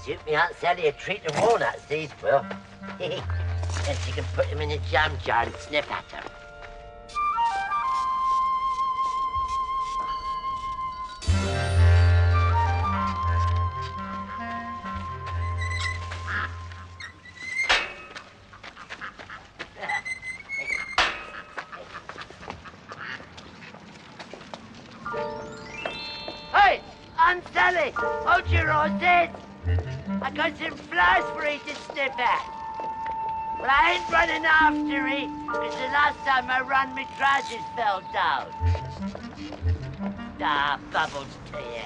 suit me Aunt Sally a treat of walnuts, these will. And she can put them in a jam jar and sniff at them. Hey, Aunt Sally, hold your roses. I got some flowers for you to sniff at. Well, I ain't running after it, because the last time I ran, my trousers fell down. Ah, bubbles to you.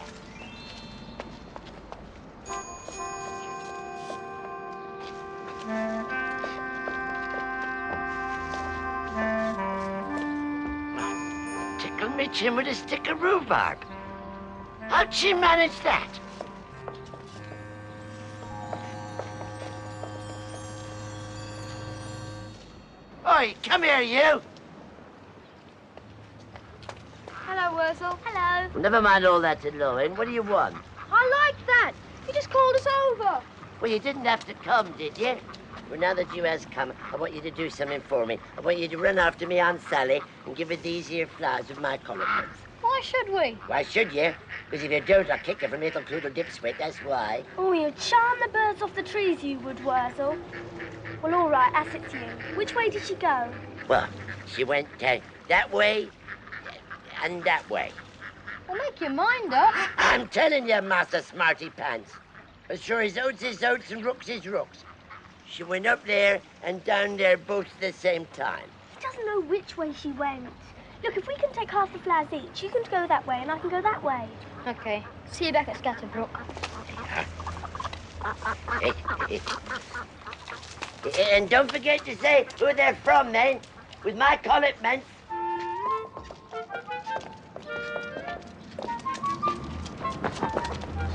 Tickle me chin with a stick of rhubarb. How'd she manage that? Oi, come here, you. Hello, Worzel. Hello. Well, never mind all that alone. What do you want? I like that. You just called us over. Well, you didn't have to come, did you? Well, now that you has come, I want you to do something for me. I want you to run after me Aunt Sally and give her these here flowers with my compliments. Why should we? Why should you? Because if you don't, I'll kick you from little Cloodle Dipswit, that's why. Oh, you'd charm the birds off the trees, you would, Worzel. Well, all right, that's it to you. Which way did she go? Well, she went that way and that way. Well, make your mind up. I'm telling you, Master Smarty Pants. As sure as oats is oats and rooks is rooks. She went up there and down there both at the same time. He doesn't know which way she went. Look, if we can take half the flowers each, you can go that way and I can go that way. OK. See you back at Scatterbrook. And don't forget to say who they're from, then, with my compliments.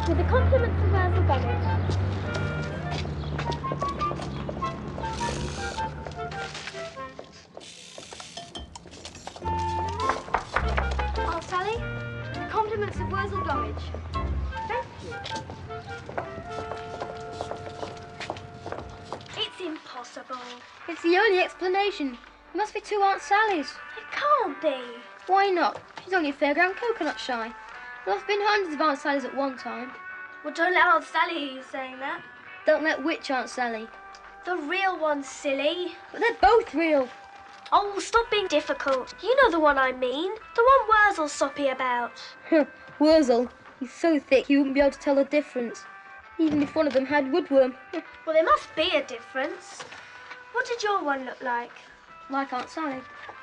With the compliments of Worzel Gummidge. Oh, Sally, the compliments of Worzel Gummidge. Thank you. It's impossible. It's the only explanation. It must be two Aunt Sallys. It can't be. Why not? She's only a fairground coconut shy. There must have been hundreds of Aunt Sallys at one time. Well, don't let Aunt Sally hear you saying that. Don't let which Aunt Sally? The real one, silly. But they're both real. Oh, stop being difficult. You know the one I mean. The one Wurzel's soppy about. Worzel. He's so thick he wouldn't be able to tell the difference. Even if one of them had woodworm. Well, there must be a difference. What did your one look like? Like Aunt Sally.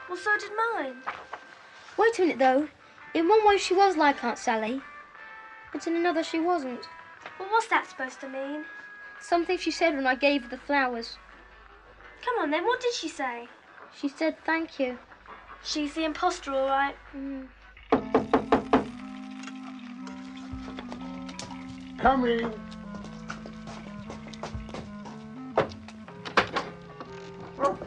Well, so did mine. Wait a minute, though. In one way she was like Aunt Sally, but in another she wasn't. Well, what's that supposed to mean? Something she said when I gave her the flowers. Come on, then. What did she say? She said thank you. She's the imposter, all right. Coming. Oh,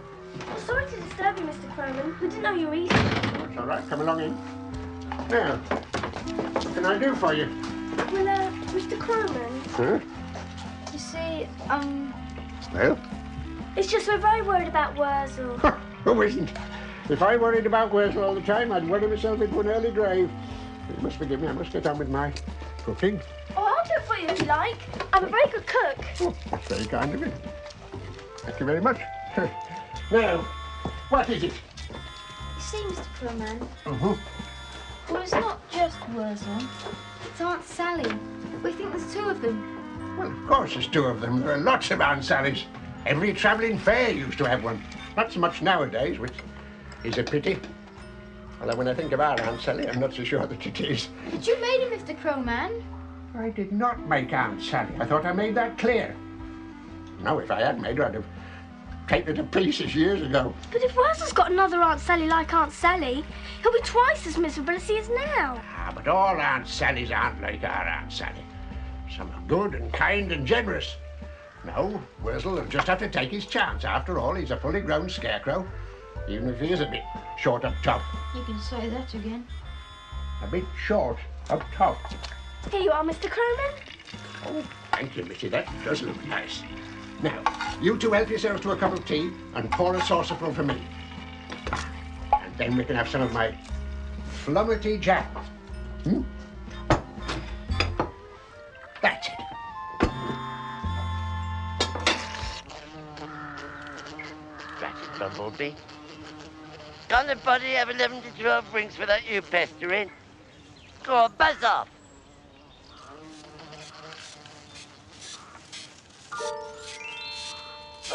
Sorry to disturb you, Mr. Cronin. We didn't know you were eating. that's all right. Come along in. Now, what can I do for you? Well, Mr. Cronin. Huh? You see, Well? it's just we're very worried about Worzel. Who isn't? If I worried about Worzel all the time, I'd worry myself into an early grave. You must forgive me. I must get on with my cooking. Oh, I'll do it for you if you like. I'm a very good cook. Oh, that's very kind of you. Thank you very much. Now, what is it? You see, Mr. Crowman, Mm-hmm. well, it's not just Worzel. It's Aunt Sally. We think there's two of them. Well, of course there's two of them. There are lots of Aunt Sallys. Every travelling fair used to have one. Not so much nowadays, which is a pity. Although when I think of our Aunt Sally, I'm not so sure that it is. But you made him, Mr. Crowman. I did not make Aunt Sally. I thought I made that clear. No, if I had made her, I'd have taken her to pieces years ago. But if Wurzel's got another Aunt Sally like Aunt Sally, he'll be twice as miserable as he is now. Ah, but all Aunt Sallys aren't like our Aunt Sally. Some are good and kind and generous. No, Worzel will just have to take his chance. After all, he's a fully grown scarecrow, even if he is a bit short up top. You can say that again. A bit short up top. Here you are, Mr. Cronin. Oh, Thank you, Missy. That does look nice. Now, you two help yourselves to a cup of tea and pour a saucerful for me. And then we can have some of my flummerty jam. That's it. Ratchet Bumblebee. Can't the body have 11 to 12 drinks without you pestering? Go on, buzz off.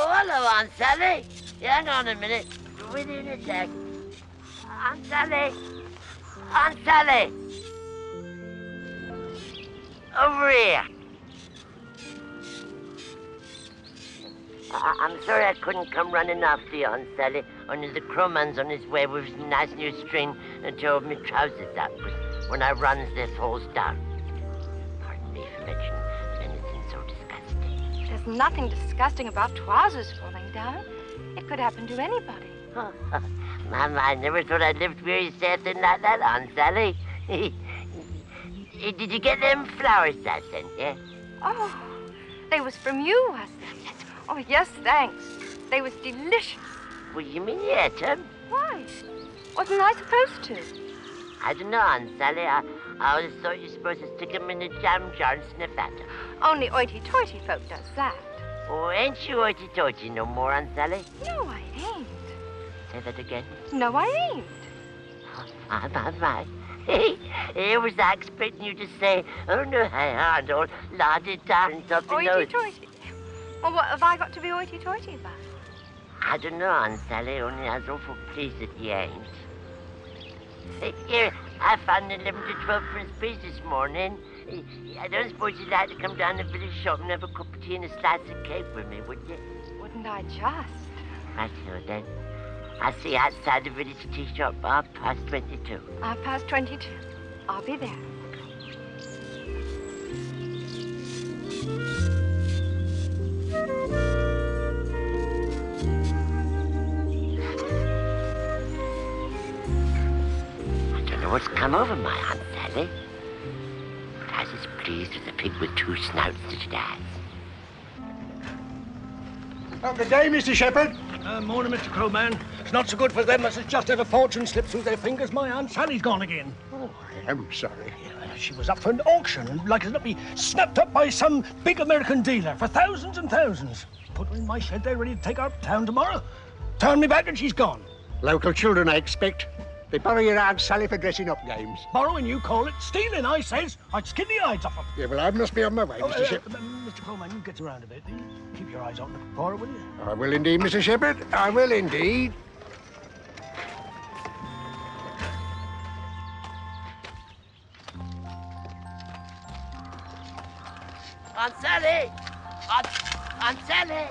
Oh, hello, Aunt Sally. Yeah, hang on a minute. With you in a sec. Aunt Sally. Aunt Sally. Over here. I'm sorry I couldn't come running after you, Aunt Sally. Only the crowman's on his way with his nice new string and tore my trousers up. When I runs, this falls down. Pardon me for mentioning anything so disgusting. There's nothing disgusting about trousers falling down. It could happen to anybody. Oh, Mama, I never thought I'd live to hear you say a thing like that, Aunt Sally. Did you get them flowers I sent you? Oh, they was from you, was they? Oh, yes, thanks. They was delicious. Well, you mean you ate them? Why? Wasn't I supposed to? I don't know, Aunt Sally. I always thought you were supposed to stick them in a jam jar and sniff at them. Only hoity-toity folk does that. Oh, ain't you hoity-toity no more, Aunt Sally? No, I ain't. Say that again. No, I ain't. Oh, my. Here was I expecting you to say, oh, no, I aren't all la-di-da and something else. Hoity-toity. Well, what have I got to be hoity-toity about? I don't know, Aunt Sally, only I was awful pleased that you ain't. Here, I found 11 to 12 pence piece this morning. I don't suppose you'd like to come down to the village shop and have a cup of tea and a slice of cake with me, would you? Wouldn't I just? Right so then. I'll see you outside the village tea shop, 22:30. 22:30. I'll be there. What's come over my Aunt Sally? But I was as pleased as a pig with two snouts that it has. Oh, good day, Mr. Shepherd. Morning, Mr. Crowman. It's not so good for them as has just had a fortune slip through their fingers. My Aunt Sally's gone again. Oh, I am sorry. She was up for an auction and like as not be snapped up by some big American dealer for thousands and thousands. Put her in my shed there ready to take her up town tomorrow. Turn me back and she's gone. Local children, I expect. They borrow your Aunt Sally for dressing up games. Borrowing, you call it. Stealing, I says. I'd skin the eyes off them. Yeah, well, I must be on my way, Mr. Shepherd. Mr. Crowman, you get around a bit. Keep your eyes open for her, will you? I will indeed, Mr. Shepherd. I will indeed. Aunt Sally! Aunt Sally!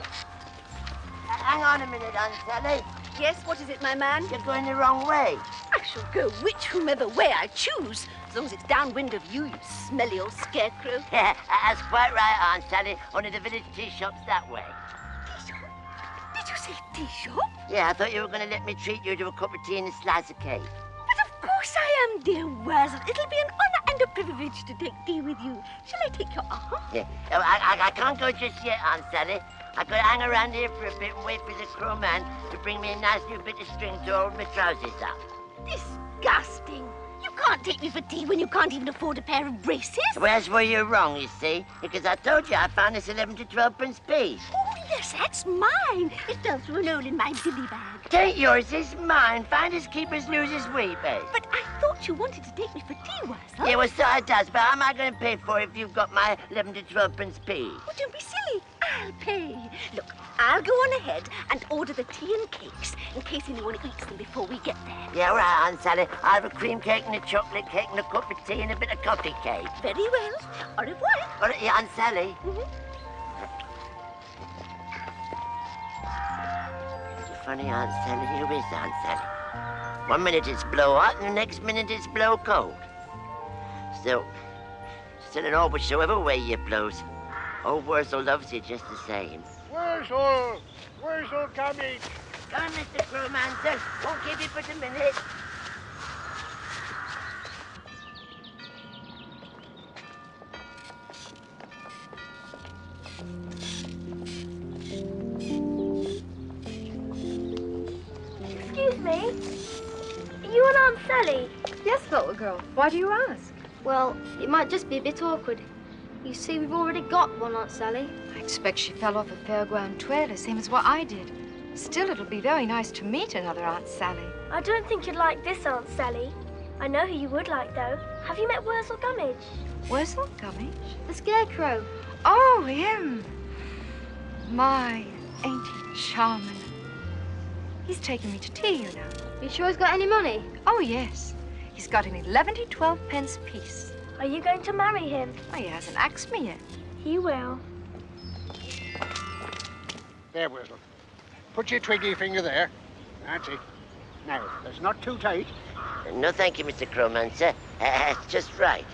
Hang on a minute, Aunt Sally. Yes, what is it, my man? You're going the wrong way. I shall go whichever way I choose, as long as it's downwind of you, you smelly old scarecrow. Yeah, that's quite right, Aunt Sally. Only the village tea shop's that way. Tea shop? Did you say tea shop? Yeah, I thought you were going to let me treat you to a cup of tea and a slice of cake. But of course I am, dear Worzel. It'll be an honour and a privilege to take tea with you. Shall I take your arm? Yeah, I can't go just yet, Aunt Sally. I've got to hang around here for a bit and wait for the crowman to bring me a nice new bit of string to hold my trousers up. Disgusting. You can't take me for tea when you can't even afford a pair of braces. Well, that's where you're wrong, you see. Because I told you I found this 11 to 12 pence piece. Oh, yes, that's mine. It fell through a hole in my billy bag. It ain't yours, it's mine. Finders keepers losers weep, eh? But I thought you wanted to take me for tea, Worzel. Yeah, well, so it does. But how am I going to pay for it if you've got my 11 to 12 pence piece? Oh, don't be silly. I'll pay. Look, I'll go on ahead and order the tea and cakes in case anyone eats them before we get there. Yeah, all right, Aunt Sally. I'll have a cream cake and a chocolate cake and a cup of tea and a bit of coffee cake. Very well. Au revoir. All right, yeah, Aunt Sally. Funny, Aunt Sally. Who is Aunt Sally? One minute it's blow hot and the next minute it's blow cold. Still in all whichever way you blows. Old Worzel loves you just the same. Worzel Gummidge. Come on, Mr. Crowman, sir. Won't keep you for a minute. Sally? Yes, little girl. Why do you ask? Well, it might just be a bit awkward. You see, we've already got one Aunt Sally. I expect she fell off a fairground trailer, same as what I did. Still, it'll be very nice to meet another Aunt Sally. I don't think you'd like this Aunt Sally. I know who you would like, though. Have you met Worzel Gummidge? Worzel Gummidge? The Scarecrow. Oh, him. My, ain't he charming? He's taking me to tea, you know. You sure he's got any money? Oh, yes. He's got an 11 to 12 pence piece. Are you going to marry him? Oh, he hasn't asked me yet. He will. There, Worzel. Put your twiggy finger there. That's it. Now, that's not too tight. No, thank you, Mr. Crowmancer. That's just right.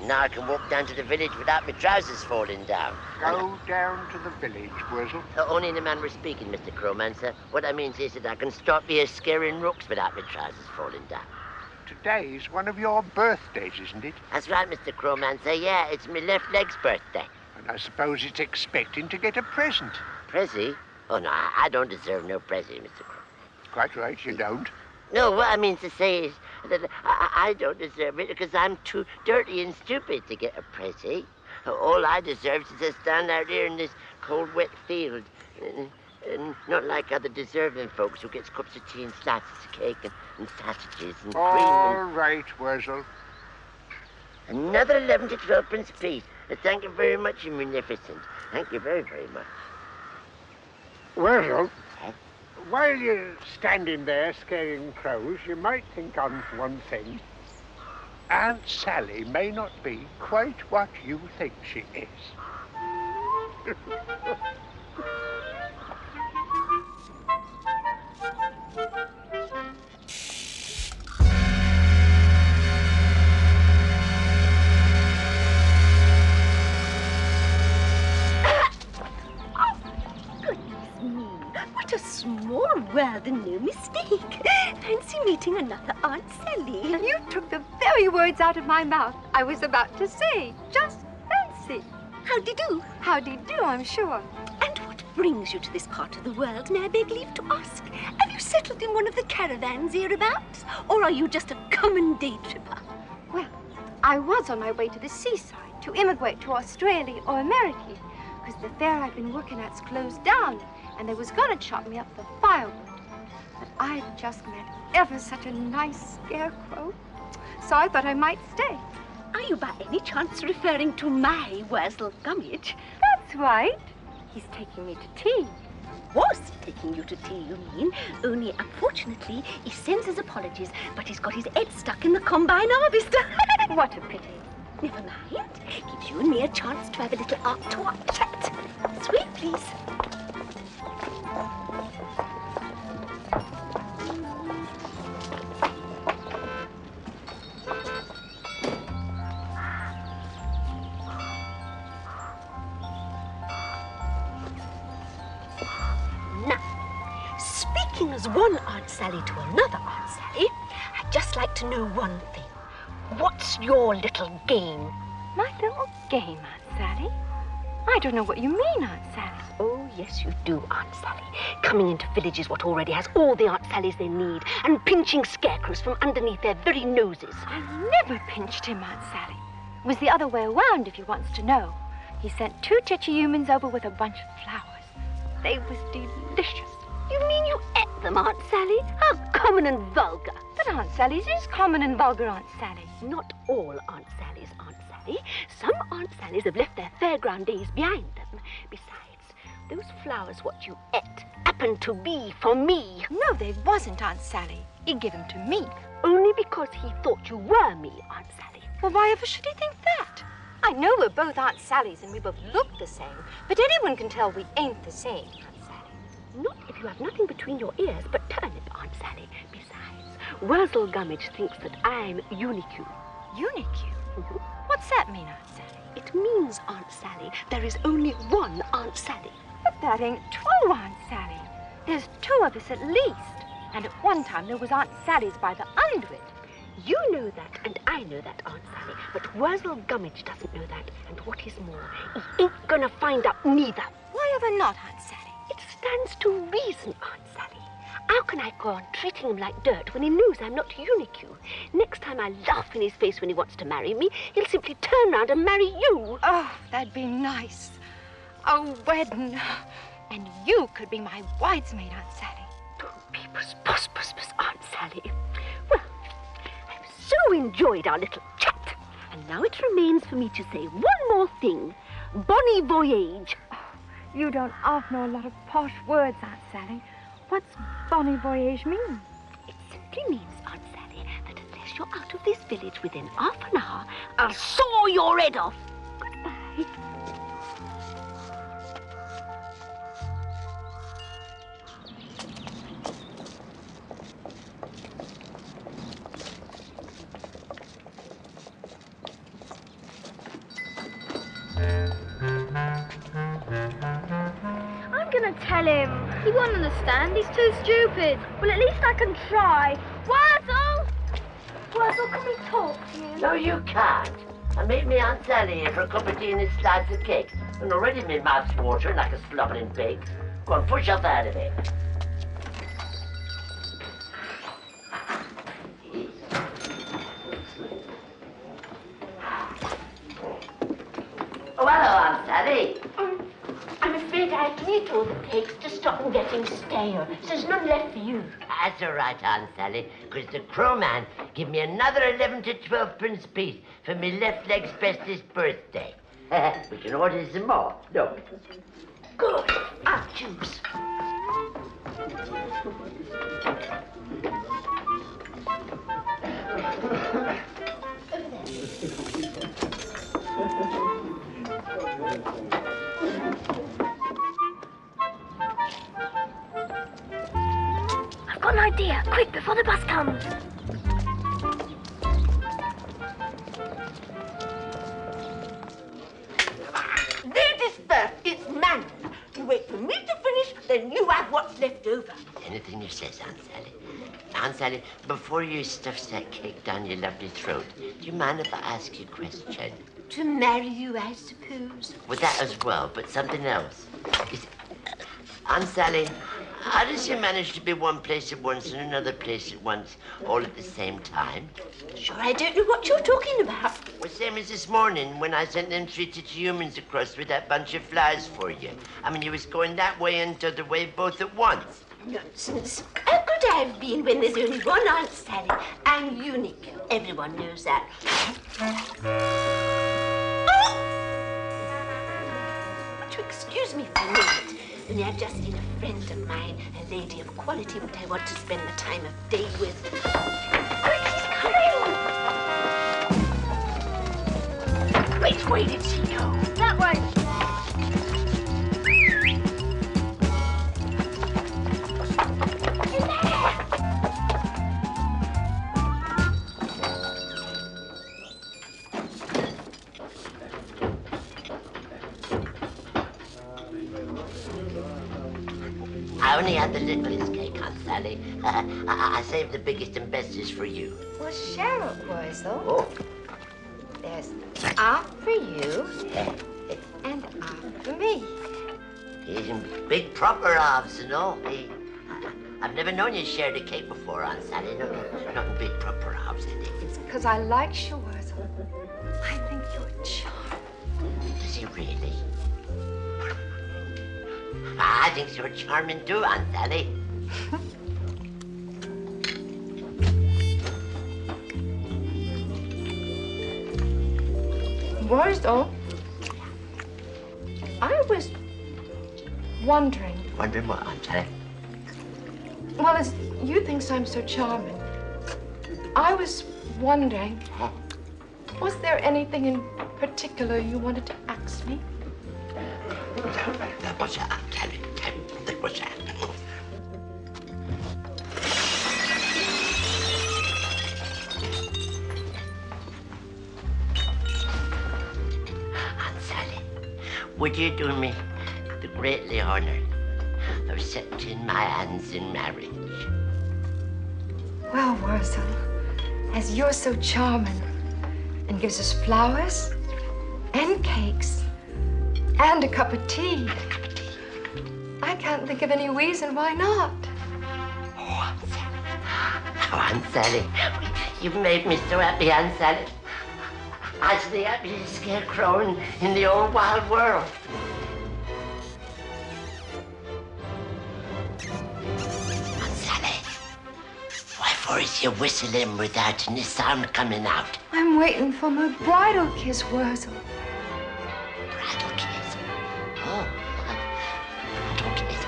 Now I can walk down to the village without my trousers falling down. Go down to the village, Worzel. Only in the manner of speaking, Mr. Crowmancer. What I mean is that I can stop here scaring rooks without my trousers falling down. Today's one of your birthdays, isn't it? That's right, Mr. Crowmancer. Yeah, it's my left leg's birthday. And I suppose it's expecting to get a present. Prezi? Oh, no, I don't deserve no Prezi, Mr. Crow. Quite right, you don't. No, what I mean to say is that I don't deserve it because I'm too dirty and stupid to get a Prezi. All I deserve is to stand out here in this cold, wet field. And not like other deserving folks who gets cups of tea and slices of cake and sausages and cream. All right, Worzel. Another 11 to 12 pence piece. Thank you very much, Your Munificent. Thank you very, very much. Worzel, while you're standing there scaring crows, you might think on one thing. Aunt Sally may not be quite what you think she is. What a small world and no mistake. Fancy meeting another Aunt Sally. You took the very words out of my mouth I was about to say. Just fancy. Howdy-do. Howdy-do, I'm sure. And what brings you to this part of the world, may I beg leave to ask? Have you settled in one of the caravans hereabouts? Or are you just a common day tripper? Well, I was on my way to the seaside to immigrate to Australia or America because the fair I'd been working at's closed down and they was gonna chop me up for firewood. But I'd just met ever such a nice scarecrow, so I thought I might stay. Are you by any chance referring to my Worzel Gummidge? That's right. He's taking me to tea. Was taking you to tea, you mean? Only, unfortunately, he sends his apologies, but he's got his head stuck in the combine harvester. What a pity. Never mind. Gives you and me a chance to have a little art-to-art chat. Sweet, please. As one Aunt Sally to another Aunt Sally, I'd just like to know one thing. What's your little game? My little game, Aunt Sally? I don't know what you mean, Aunt Sally. Oh, yes, you do, Aunt Sally. Coming into villages what already has all the Aunt Sallys they need and pinching scarecrows from underneath their very noses. I never pinched him, Aunt Sally. It was the other way around, if you wants to know. He sent 2 titchy humans over with a bunch of flowers. They was delicious. You mean you ate them, Aunt Sally? How common and vulgar. But Aunt Sally's is common and vulgar, Aunt Sally. Not all Aunt Sallys, Aunt Sally. Some Aunt Sallys have left their fairground days behind them. Besides, those flowers what you ate happened to be for me. No, they wasn't, Aunt Sally. He gave them to me. Only because he thought you were me, Aunt Sally. Well, why ever should he think that? I know we're both Aunt Sallys and we both look the same, but anyone can tell we ain't the same, Aunt Sally. Not if you have nothing between your ears but turnip, Aunt Sally. Besides, Worzel Gummidge thinks that I'm unique. Unique? What's that mean, Aunt Sally? It means, Aunt Sally, there is only one Aunt Sally. But that ain't true, Aunt Sally. There's 2 of us at least. And at one time there was Aunt Sally's by the 100. You know that, and I know that, Aunt Sally. But Worzel Gummidge doesn't know that. And what is more, he ain't gonna find out neither. Why ever not, Aunt Sally? It stands to reason, Aunt Sally. How can I go on treating him like dirt when he knows I'm not unique? Next time I laugh in his face when he wants to marry me, he'll simply turn round and marry you. Oh, that'd be nice. A wedding. And you could be my bridesmaid, Aunt Sally. Don't be preposterous, Aunt Sally. Well, I've so enjoyed our little chat. And now it remains for me to say one more thing. Bonny voyage. Oh, you don't half know a lot of posh words, Aunt Sally. What's bonny voyage mean? It simply means, Aunt Sally, that unless you're out of this village within half an hour, I'll saw your head off. Goodbye. I'm gonna tell him. He won't understand. He's too stupid. Well, at least I can try. Worzel! Worzel, can we talk to you? No, you can't. I made me Aunt Sally in for a cup of tea and a slice of cake. And already my mouth's watering like a slobbering pig. Go on, push up out of it. Oh, hello, Aunt Sally. I'm afraid I have to eat all the cakes to stop them getting stale. So there's none left for you. That's all right, Aunt Sally, because the crowman give me another 11 to 12 pence piece for my left leg's bestest birthday. We can order some more. Look. Good. I'll choose. I've got an idea. Quick, before the bus comes. Ladies first, it's manners. You wait for me to finish, then you have what's left over. Anything you says, Aunt Sally. Aunt Sally, before you stuff that cake down your lovely throat, do you mind if I ask you a question? To marry you, I suppose. With that as well, but something else. Aunt Sally, how does you manage to be one place at once and another place at once, all at the same time? Sure, I don't know what you're talking about. Well, same as this morning when I sent them 3 humans across with that bunch of flies for you. I mean, you was going that way and the other way both at once. Nonsense. How could I have been when there's only one Aunt Sally? I'm unique. Everyone knows that. Would you excuse me for a minute? Only I've just seen a friend of mine, a lady of quality that I want to spend the time of day with. Quick, he's coming! Which way did she go? That way. I only had the littlest cake, Aunt Sally. I saved the biggest and bestest for you. Well, share it, Worzel. Oh. There's half for you and half for me. These big proper halves and all. I've never known you share the cake before, Aunt Sally. Not big proper halves, is it? It's because I like you, Worzel. I think you're charming. Does he really? I think you're charming too, Aunt Sally. Worzel, I was wondering. Wondering what, Aunt Sally? Well, as you think I'm so charming, I was wondering, was there anything in particular you wanted to ask me? What's that, Aunt Sally? What's that? Aunt Sally, would you do me the greatly honor of accepting my hands in marriage? Well, Worzel, as you're so charming and gives us flowers and cakes and a cup of tea, I can't think of any reason why not. Oh, Oh, Aunt Sally, you've made me so happy, Aunt Sally. I'm the happiest scarecrow in the whole wide world. Aunt Sally, why for is you whistling without any sound coming out? I'm waiting for my bridal kiss, Worzel. Bridal kiss? Oh, bridal kiss.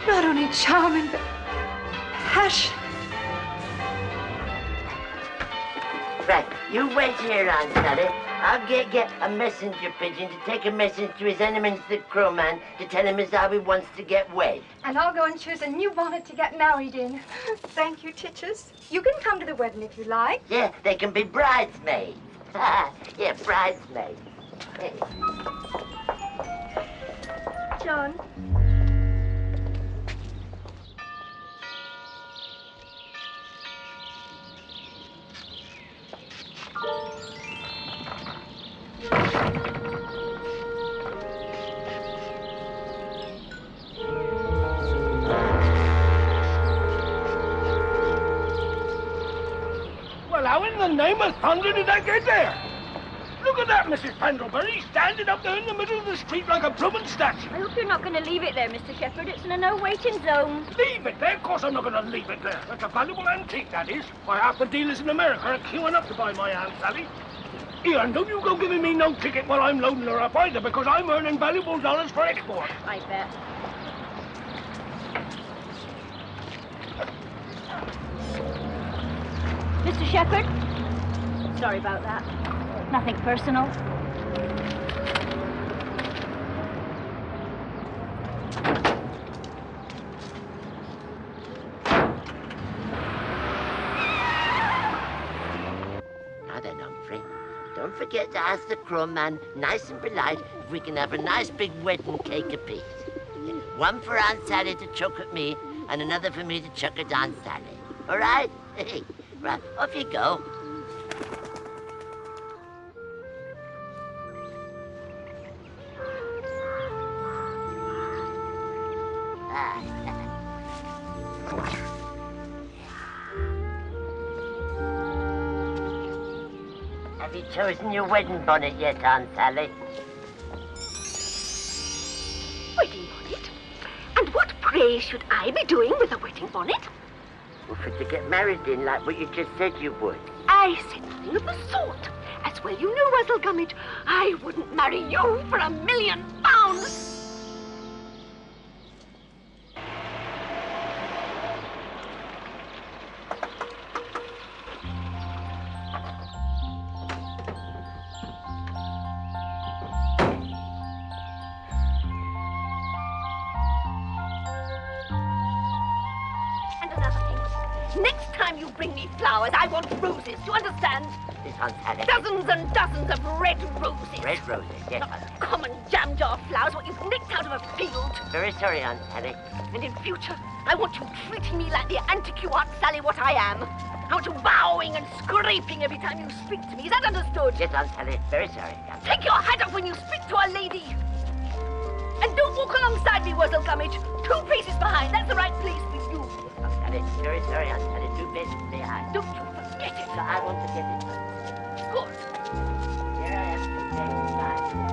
Not only charming, but passionate. Right, you wait here, Aunt Sally. I'll get a messenger pigeon to take a message to his enemies, the crowman, to tell him as how he wants to get wed. And I'll go and choose a new bonnet to get married in. Thank you, Titches. You can come to the wedding if you like. Yeah, they can be bridesmaids. Yeah, bridesmaids. Hey. John. Well, how in the name of thunder did I get there? Look at that, Mrs. Pendlebury, standing up there in the middle of the street like a bloomin' statue. I hope you're not going to leave it there, Mr. Shepherd. It's in a no-waiting zone. Leave it there? Of course I'm not going to leave it there. That's a valuable antique, that is. Why, half the dealers in America are queuing up to buy my Aunt Sally. Here, and don't you go giving me no ticket while I'm loading her up either, because I'm earning valuable dollars for export. I bet. Mr. Shepherd? Sorry about that. Nothing personal. Now then, Humphrey, don't forget to ask the crowman, nice and polite, if we can have a nice big wedding cake apiece. One for Aunt Sally to chuck at me, and another for me to chuck at Aunt Sally. All right? Right, off you go. Have you chosen your wedding bonnet yet, Aunt Sally? Wedding bonnet? And what, pray, should I be doing with a wedding bonnet? Well, for to get married in, like what you just said you would. I said nothing of the sort. As well you know, Worzel Gummidge, I wouldn't marry you for £1 million. And another thing, next time you bring me flowers, I want roses, do you understand? This Aunt Sally. Dozens and dozens of red roses. Red roses, yes, Not Aunt Sally. common jam jar flowers, what you've nicked out of a field. Very sorry, Aunt Sally. And in future, I want you treating me like the antique Aunt Sally what I am. I want you bowing and scraping every time you speak to me. Is that understood? Yes, Aunt Sally. Very sorry. Take your hat off when you speak to a lady. And don't walk alongside me, Worzel Gummidge. 2 paces behind. That's the right place for you. Aunt Sally, very sorry, Aunt Sally. 2 paces behind. Don't you forget it. So I won't forget it. Good. Here I am, 2 paces behind.